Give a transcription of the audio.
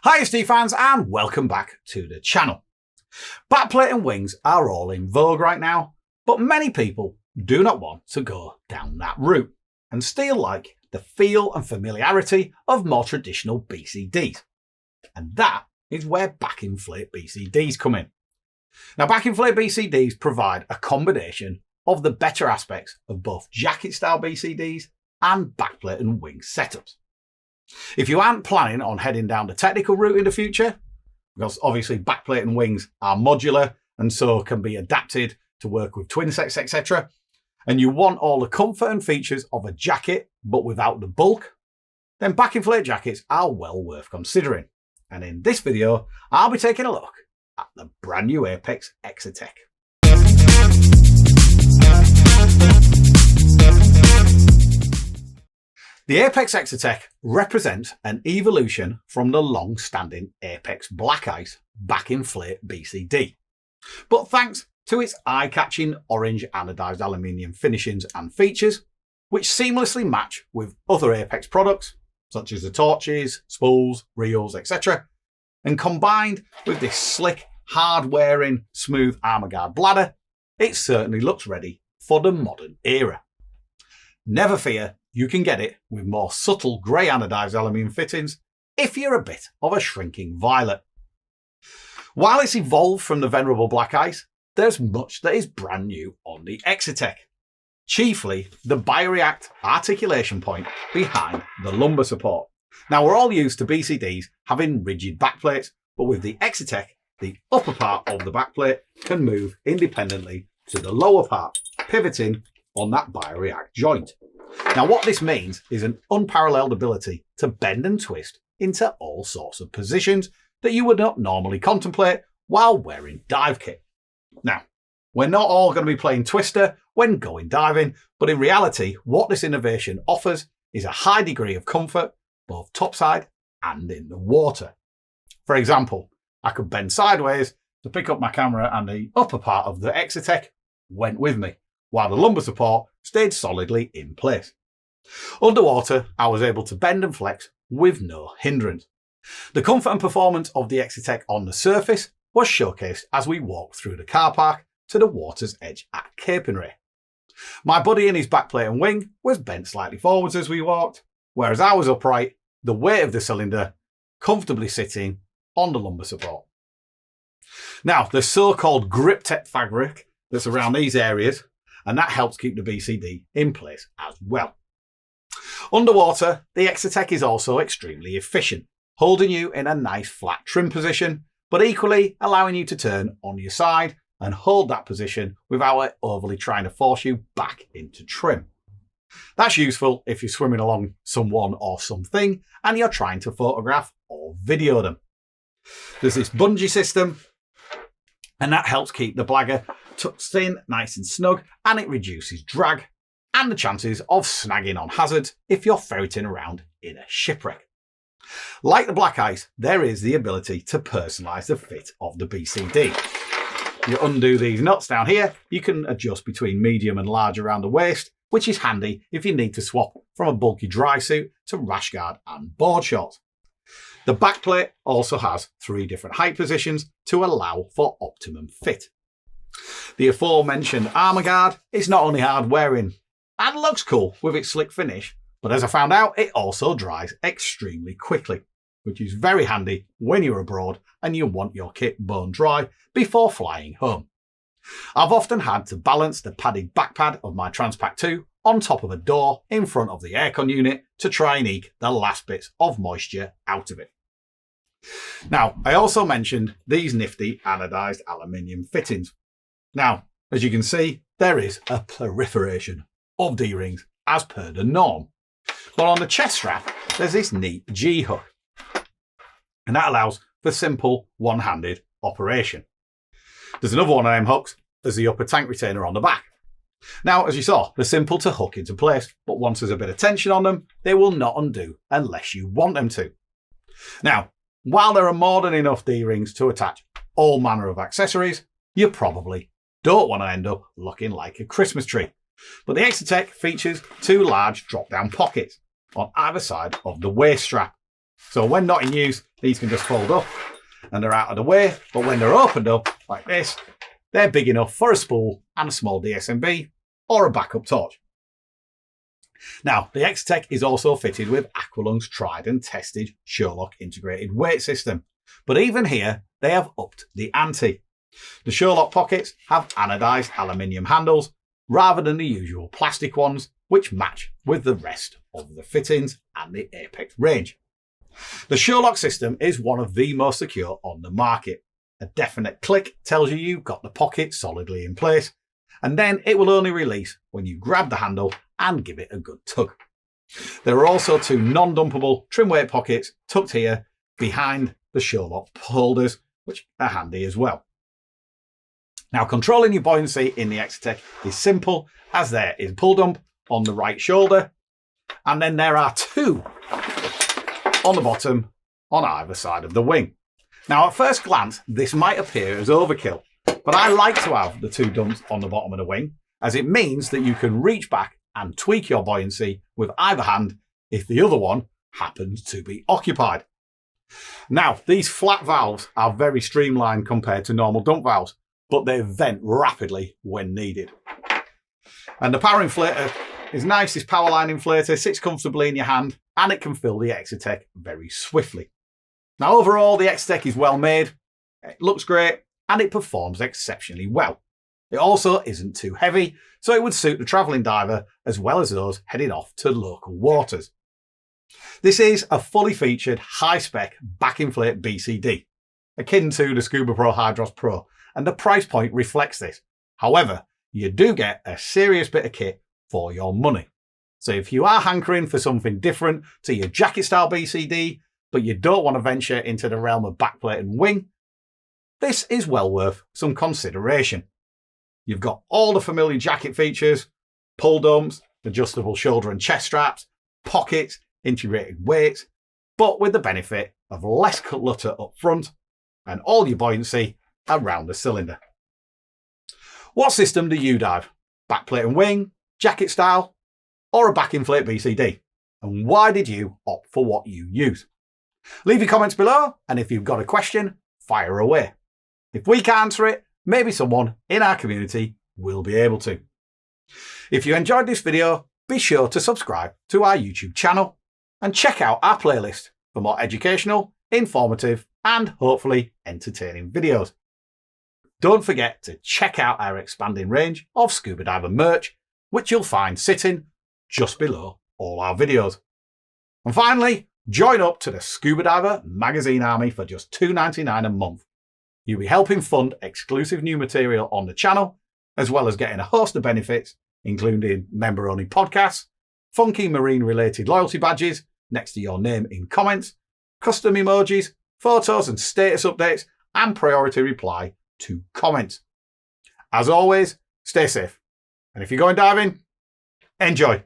Hi ST fans and welcome back to the channel. Backplate and wings are all in vogue right now, but many people do not want to go down that route and still like the feel and familiarity of more traditional BCDs. And that is where back inflate BCDs come in. Now back inflate BCDs provide a combination of the better aspects of both jacket style BCDs and backplate and wing setups. If you aren't planning on heading down the technical route in the future, because obviously backplate and wings are modular and so can be adapted to work with twin sets, etc., and you want all the comfort and features of a jacket but without the bulk, then back inflate jackets are well worth considering. And in this video, I'll be taking a look at the brand new Apeks Exotec. The Apeks Exotec represents an evolution from the long-standing Apeks Black Ice back inflate BCD. But thanks to its eye-catching orange anodized aluminium finishings and features, which seamlessly match with other Apeks products, such as the torches, spools, reels, etc., and combined with this slick, hard-wearing, smooth armor guard bladder, it certainly looks ready for the modern era. Never fear, you can get it with more subtle grey anodized aluminium fittings if you're a bit of a shrinking violet. While it's evolved from the venerable Black Ice, there's much that is brand new on the Exotec. Chiefly the bioreact articulation point behind the lumbar support. Now we're all used to BCDs having rigid backplates, but with the Exotec, the upper part of the backplate can move independently to the lower part, pivoting on that bioreact joint. Now what this means is an unparalleled ability to bend and twist into all sorts of positions that you would not normally contemplate while wearing dive kit. Now, we're not all going to be playing Twister when going diving, but in reality, what this innovation offers is a high degree of comfort, both topside and in the water. For example, I could bend sideways to pick up my camera and the upper part of the Exotec went with me, while the lumbar support stayed solidly in place. Underwater, I was able to bend and flex with no hindrance. The comfort and performance of the Exotec on the surface was showcased as we walked through the car park to the water's edge at Capernwray. My buddy in his backplate and wing was bent slightly forwards as we walked, whereas I was upright, the weight of the cylinder comfortably sitting on the lumbar support. Now, the so-called grip tech fabric that's around these areas, and that helps keep the BCD in place as well. Underwater, the Exotec is also extremely efficient, holding you in a nice flat trim position, but equally allowing you to turn on your side and hold that position without overly trying to force you back into trim. That's useful if you're swimming along someone or something and you're trying to photograph or video them. There's this bungee system, and that helps keep the blagger tucked in nice and snug, and it reduces drag and the chances of snagging on hazards if you're ferreting around in a shipwreck. Like the Black Ice, there is the ability to personalise the fit of the BCD. You undo these nuts down here, you can adjust between medium and large around the waist, which is handy if you need to swap from a bulky dry suit to rash guard and board shorts. The backplate also has 3 different height positions to allow for optimum fit. The aforementioned armor guard is not only hard wearing and looks cool with its slick finish, but as I found out, it also dries extremely quickly, which is very handy when you're abroad and you want your kit bone dry before flying home. I've often had to balance the padded backpad of my Transpac 2 on top of a door in front of the aircon unit to try and eke the last bits of moisture out of it. Now, I also mentioned these nifty anodized aluminium fittings. Now, as you can see, there is a proliferation of D-rings as per the norm. But on the chest strap, there's this neat G-hook. And that allows for simple one-handed operation. There's another one of them hooks as the upper tank retainer on the back. Now, as you saw, they're simple to hook into place, but once there's a bit of tension on them, they will not undo unless you want them to. Now, while there are more than enough D-rings to attach all manner of accessories, you probably don't want to end up looking like a Christmas tree. But the Exotec features 2 large drop-down pockets on either side of the waist strap. So when not in use, These can just fold up and they're out of the way, but when they're opened up like this, they're big enough for a spool and a small DSMB or a backup torch. Now, the Exotec is also fitted with Aqualung's tried and tested SureLock integrated weight system, but even here they have upped the ante. The SureLock pockets have anodized aluminium handles rather than the usual plastic ones, which match with the rest of the fittings and the Apeks range. The SureLock system is one of the most secure on the market. A definite click tells you've got the pocket solidly in place, and then it will only release when you grab the handle and give it a good tug. There are also two non-dumpable trim weight pockets tucked here behind the SureLock holders, which are handy as well. Now, controlling your buoyancy in the Exotec is simple, as there is pull dump on the right shoulder, and then there are two on the bottom on either side of the wing. Now, at first glance, this might appear as overkill, but I like to have the two dumps on the bottom of the wing, as it means that you can reach back and tweak your buoyancy with either hand if the other one happens to be occupied. Now, these flat valves are very streamlined compared to normal dump valves, but they vent rapidly when needed. And the power inflator is nice. This power line inflator sits comfortably in your hand and it can fill the Exotec very swiftly. Now, overall, the Exotec is well made, it looks great, and it performs exceptionally well. It also isn't too heavy, so it would suit the travelling diver as well as those heading off to local waters. This is a fully featured high-spec back inflate BCD, akin to the Scuba Pro Hydros Pro, and the price point reflects this. However, you do get a serious bit of kit for your money. So if you are hankering for something different to your jacket style BCD, but you don't want to venture into the realm of backplate and wing, this is well worth some consideration. You've got all the familiar jacket features, pull dumps, adjustable shoulder and chest straps, pockets, integrated weights, but with the benefit of less clutter up front and all your buoyancy around the cylinder. What system do you dive? Backplate and wing, jacket style, or a back inflate BCD? And why did you opt for what you use? Leave your comments below, and if you've got a question, fire away. If we can't answer it, maybe someone in our community will be able to. If you enjoyed this video, be sure to subscribe to our YouTube channel and check out our playlist for more educational, informative, and hopefully entertaining videos. Don't forget to check out our expanding range of scuba diver merch, which you'll find sitting just below all our videos. And finally, join up to the Scuba Diver magazine army for just $2.99 a month. You'll be helping fund exclusive new material on the channel, as well as getting a host of benefits, including member-only podcasts, funky marine-related loyalty badges next to your name in comments, custom emojis, photos and status updates, and priority reply to comments. As always, stay safe. And if you're going diving, enjoy.